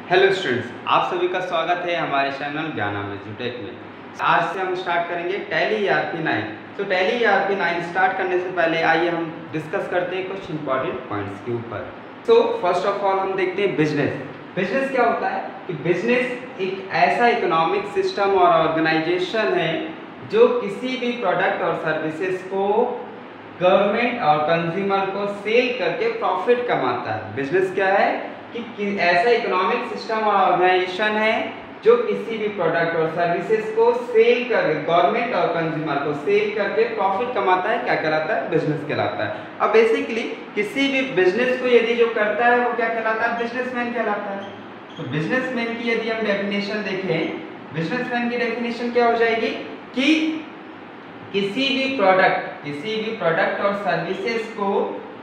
Hello students, आप सभी का स्वागत है हमारे चैनल ज्ञानम एजुटेक में। आज से हम स्टार्ट करेंगे टैली ERP 9। तो टैली ERP 9 स्टार्ट करने से पहले आइए हम डिस्कस करते हैं कुछ इंपॉर्टेंट पॉइंट्स के ऊपर। तो फर्स्ट ऑफ ऑल हम देखते हैं बिजनेस। बिजनेस क्या होता है कि बिजनेस एक ऐसा इकोनॉमिक सिस्टम और ऑर्गेनाइजेशन है जो किसी भी प्रोडक्ट और सर्विसेज को गवर्नमेंट और कंज्यूमर को सेल करके प्रॉफिट कमाता है। बिजनेस क्या है कि ऐसा इकोनॉमिक सिस्टम और ऑर्गेनाइजेशन है जो किसी भी प्रोडक्ट और सर्विसेज को सेल करके गवर्नमेंट और कंज्यूमर को सेल करके प्रॉफिट कमाता है। क्या कहलाता है? बिजनेस कहलाता है। अब बेसिकली किसी भी बिजनेस को यदि जो करता है वो क्या कहलाता है? बिजनेसमैन कहलाता है। तो बिजनेसमैन की यदि हम डेफिनेशन देखें, बिजनेसमैन की डेफिनेशन क्या हो जाएगी कि किसी भी प्रोडक्ट और सर्विसेज को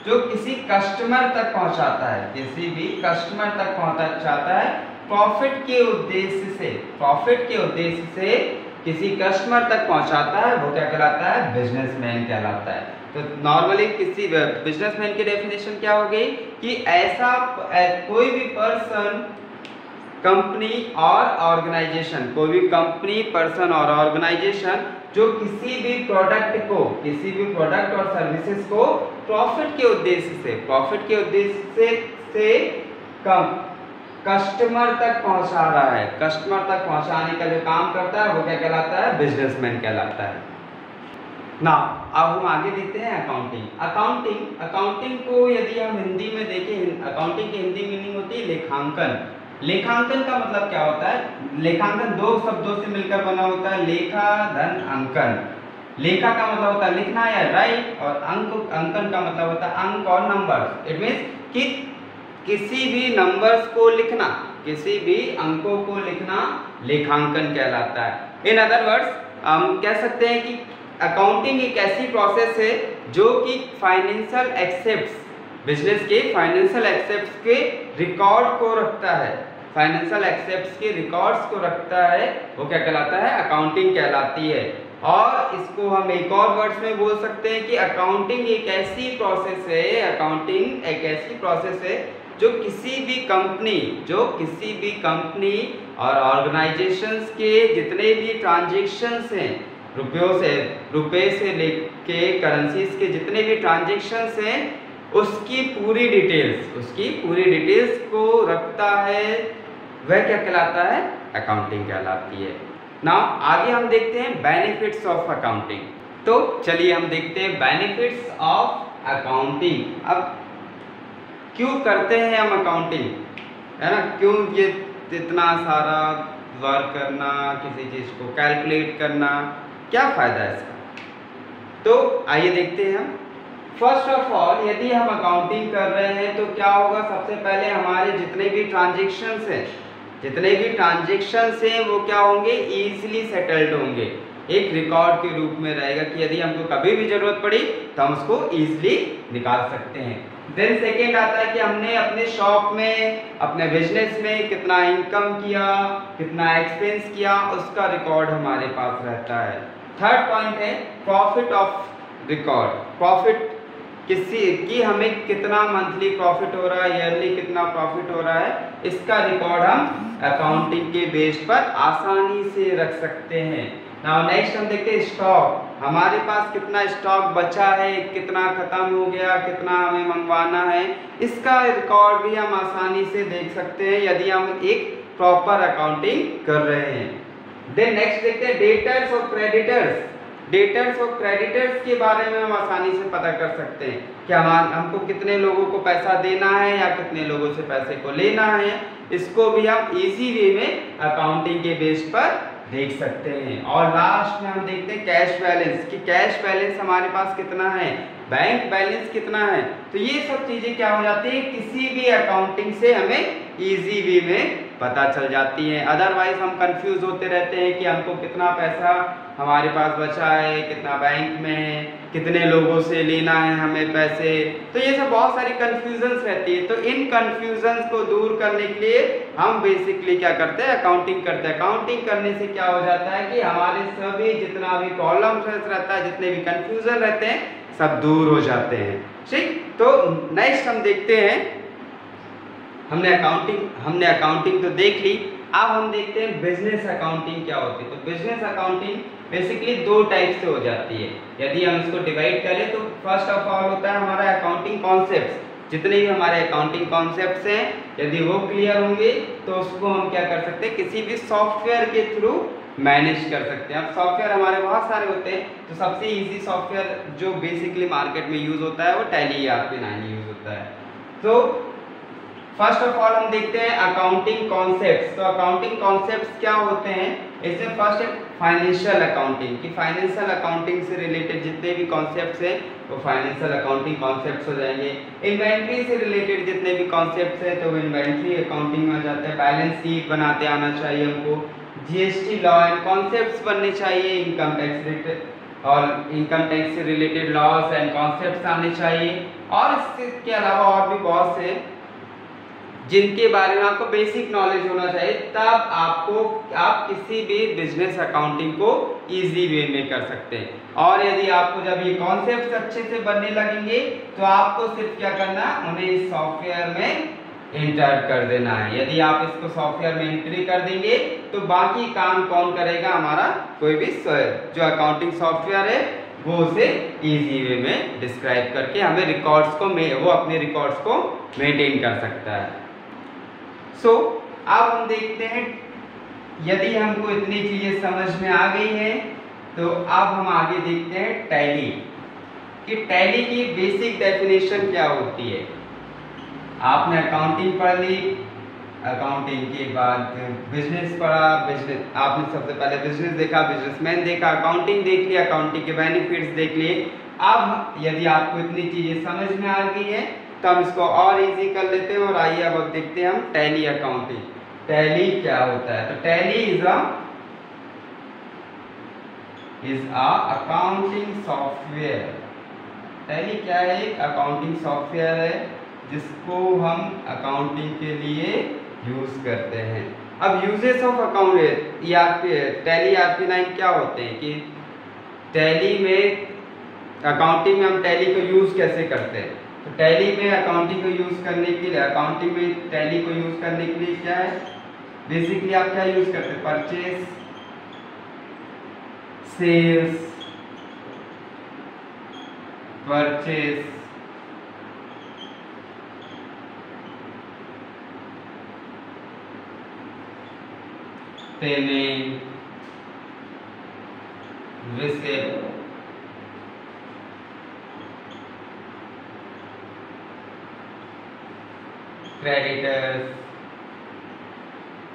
जो किसी कस्टमर तक पहुंचाता है, किसी भी कस्टमर तक पहुंचाता है प्रॉफिट के उद्देश्य से किसी कस्टमर तक पहुंचाता है, वो क्या कहलाता है? बिजनेसमैन कहलाता है। तो नॉर्मली किसी बिजनेसमैन की डेफिनेशन क्या हो गई कि ऐसा कोई भी पर्सन, कंपनी और ऑर्गेनाइजेशन, कोई भी कंपनी, पर्सन और ऑर्गेनाइजेशन जो किसी भी प्रोडक्ट और सर्विसेज को प्रॉफिट के उद्देश्य से कस्टमर तक पहुंचा रहा है, कस्टमर तक पहुंचाने का जो काम करता है वो क्या कहलाता है? बिजनेसमैन कहलाता है ना। अब हम आगे देखते हैं अकाउंटिंग को यदि हम हिंदी में देखें, अकाउंटिंग की हिंदी मीनिंग होती है लेखांकन। लेखांकन का मतलब क्या होता है? लेखांकन दो शब्दों से मिलकर बना होता है, लेखा धन अंकन। लेखा का मतलब होता है लिखना या राइट, और अंकन का मतलब होता है अंक और नंबर्स। इट मींस कि किसी भी नंबर्स को लिखना, किसी भी अंकों को लिखना लेखांकन कहलाता है। इन अदर वर्ड्स हम कह सकते हैं कि अकाउंटिंग एक ऐसी प्रोसेस है जो कि फाइनेंशियल एक्सेप्ट्स, बिजनेस के फाइनेंशियल एक्सेप्ट्स के रिकॉर्ड को रखता है, फाइनेंशियल एक्सेप्ट्स के रिकॉर्ड्स को रखता है, वो क्या कहलाता है? अकाउंटिंग कहलाती है। और इसको हम एक और वर्ड्स में बोल सकते हैं कि अकाउंटिंग एक ऐसी प्रोसेस है जो किसी भी कंपनी और ऑर्गेनाइजेशंस के जितने भी ट्रांजैक्शंस हैं, रुपए से लेके करेंसीज के जितने भी ट्रांजैक्शंस हैं उसकी पूरी डिटेल्स को रखता है, वह क्या कहलाता है? अकाउंटिंग कहलाती है ना। आगे हम देखते हैं बेनिफिट्स ऑफ अकाउंटिंग। तो चलिए हम देखते हैं बेनिफिट्स ऑफ अकाउंटिंग। अब क्यों करते हैं हम अकाउंटिंग, है ना? क्यों ये इतना सारा वर्क करना, किसी चीज को कैलकुलेट करना, क्या फायदा है इसका? तो आइए देखते हैं हम। फर्स्ट ऑफ ऑल यदि हम अकाउंटिंग कर रहे हैं तो क्या होगा? सबसे पहले हमारे जितने भी ट्रांजेक्शन्स हैं वो क्या होंगे? इजीली सेटल्ड होंगे, एक रिकॉर्ड के रूप में रहेगा कि यदि हमको कभी भी जरूरत पड़ी तो हम उसको इजीली निकाल सकते हैं। देन सेकेंड आता है कि हमने अपने शॉप में, अपने बिजनेस में कितना इनकम किया, कितना एक्सपेंस किया, उसका रिकॉर्ड हमारे पास रहता है। थर्ड पॉइंट है प्रॉफिट ऑफ रिकॉर्ड। प्रॉफिट किसी की हमें कितना मंथली प्रॉफिट हो रहा है, ईयरली कितना प्रॉफिट हो रहा है, इसका रिकॉर्ड हम अकाउंटिंग के बेस पर आसानी से रख सकते हैं। नाउ नेक्स्ट हम देखते हैं स्टॉक। हमारे पास कितना स्टॉक बचा है, कितना खत्म हो गया, कितना हमें मंगवाना है, इसका रिकॉर्ड भी हम आसानी से देख सकते हैं यदि हम एक प्रॉपर अकाउंटिंग कर रहे हैं। देन नेक्स्ट देखते हैं डेटर्स और क्रेडिटर्स। डेटर्स और क्रेडिटर्स के बारे में हम आसानी से पता कर सकते हैं कि हमको कितने लोगों को पैसा देना है या कितने लोगों से पैसे को लेना है, इसको भी हम इजी वे में अकाउंटिंग के बेस पर देख सकते हैं। और लास्ट में हम देखते हैं कैश बैलेंस, कि कैश बैलेंस हमारे पास कितना है, बैंक बैलेंस कितना है। तो ये सब चीजें क्या हो जाती है, किसी भी अकाउंटिंग से हमें इजी वे में पता चल जाती है। अदरवाइज हम कंफ्यूज होते रहते हैं कि हमको कितना पैसा हमारे पास बचा है, कितना बैंक में है, कितने लोगों से लेना है हमें पैसे। तो ये सब बहुत सारी कंफ्यूजन्स रहती है। तो इन कंफ्यूजन्स को दूर करने के लिए हम बेसिकली क्या करते हैं? अकाउंटिंग करते हैं। अकाउंटिंग करने से क्या हो जाता है कि हमारे सभी जितना भी प्रॉब्लम्स रहता है, जितने भी कंफ्यूजन रहते हैं, सब दूर हो जाते हैं। ठीक, तो नेक्स्ट हम देखते हैं हमने अकाउंटिंग तो देख ली। अब हम देखते हैं बिजनेस अकाउंटिंग क्या होती है। तो बिजनेस अकाउंटिंग बेसिकली दो टाइप से हो जाती है। यदि हम इसको डिवाइड करें तो फर्स्ट ऑफ ऑल होता है हमारा अकाउंटिंग कॉन्सेप्ट्स। जितने भी हमारे अकाउंटिंग कॉन्सेप्ट्स हैं, यदि वो क्लियर होंगे तो उसको हम क्या कर सकते हैं, किसी भी सॉफ्टवेयर के थ्रू मैनेज कर सकते हैं। अब सॉफ्टवेयर हमारे बहुत सारे होते हैं, तो सबसे इजी सॉफ्टवेयर जो बेसिकली मार्केट में यूज होता है वो टैली ERP9 यूज होता है। तो फर्स्ट ऑफ ऑल हम देखते हैं अकाउंटिंग कॉन्सेप्ट्स। तो अकाउंटिंग कॉन्सेप्ट्स क्या होते हैं, इसमें फर्स्ट है फाइनेंशियल अकाउंटिंग की फाइनेंशियल अकाउंटिंग से रिलेटेड जितने भी कॉन्सेप्ट्स हैं वो फाइनेंशियल अकाउंटिंग कॉन्सेप्ट्स हो जाएंगे। इन्वेंट्री से रिलेटेड जितने भी कॉन्सेप्ट्स हैं तो वो इन्वेंट्री अकाउंटिंग में आ जाते हैं। बैलेंस शीट बनाते आना चाहिए हमको, GST लॉ एंड कॉन्सेप्ट्स बनने चाहिए, इनकम टैक्स रिलेटेड और इनकम टैक्स से रिलेटेड लॉस एंड कॉन्सेप्ट्स आने चाहिए। और इसके अलावा और भी बहुत से जिनके बारे में आपको बेसिक नॉलेज होना चाहिए, तब आप किसी भी बिजनेस अकाउंटिंग को इजी वे में कर सकते हैं। और यदि आपको जब ये कॉन्सेप्ट्स अच्छे से बनने लगेंगे तो आपको सिर्फ क्या करना है, उन्हें इस सॉफ्टवेयर में इंटर कर देना है। यदि आप इसको सॉफ्टवेयर में एंट्री कर देंगे तो बाकी काम कौन करेगा, हमारा कोई भी जो अकाउंटिंग सॉफ्टवेयर है वो उसे इजी वे में डिस्क्राइब करके हमें रिकॉर्ड्स को वो अपने रिकॉर्ड्स को मेंटेन कर सकता है। अब हम देखते हैं, यदि हमको इतनी चीजें समझ में आ गई हैं तो अब हम आगे देखते हैं टैली कि टैली की बेसिक डेफिनेशन क्या होती है। आपने अकाउंटिंग पढ़ ली, अकाउंटिंग के बाद बिजनेस पढ़ा, बिजनेस आपने सबसे पहले बिजनेस देखा, बिजनेसमैन देखा, अकाउंटिंग देख लिया, अकाउंटिंग के बेनिफिट्स देख लिए। अब यदि आपको इतनी चीजें समझ में आ गई है तो हम इसको और इजी कर लेते हैं और आइए अब देखते हैं हम टैली अकाउंटिंग। टैली क्या होता है, तो tally is a accounting software. Tally क्या है, एक अकाउंटिंग सॉफ्टवेयर है जिसको हम अकाउंटिंग के लिए यूज करते हैं। अब uses of account tally ERP9 क्या होते हैं कि टैली में अकाउंटिंग में हम टैली को यूज कैसे करते हैं। तो टैली में अकाउंटिंग को यूज करने के लिए, अकाउंटिंग में टैली को यूज करने के लिए क्या है, बेसिकली आप क्या यूज करते हैं, purchase, sales, purchase, payment, receipt, creditors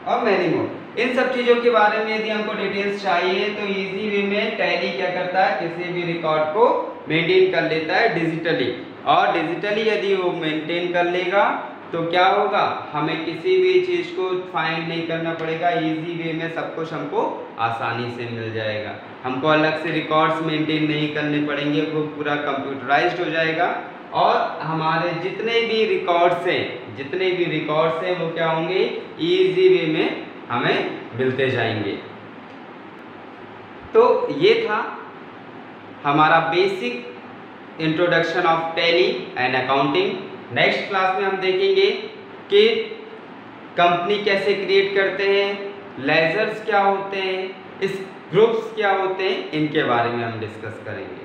और मैनी मोर। इन सब चीजों के बारे में यदि हमको डिटेल्स चाहिए तो इजी वे में टैली क्या करता है, किसी भी रिकॉर्ड को मेंटेन कर लेता है डिजिटली। और डिजिटली यदि वो मेंटेन कर लेगा तो क्या होगा, हमें किसी भी चीज को फाइंड नहीं करना पड़ेगा, इजी वे में सब कुछ हमको आसानी से मिल जाएगा। हमको अलग से रिकॉर्ड्स मेंटेन नहीं करने पड़ेंगे, वो पूरा कंप्यूटराइज्ड हो जाएगा। और हमारे जितने भी रिकॉर्ड्स हैं वो क्या होंगे, इजी वे में हमें मिलते जाएंगे। तो ये था हमारा basic introduction of tally and accounting. Next class में हम देखेंगे कि कंपनी कैसे क्रिएट करते हैं, लेजर्स क्या होते हैं, इस ग्रुप्स क्या होते हैं, इनके बारे में हम डिस्कस करेंगे।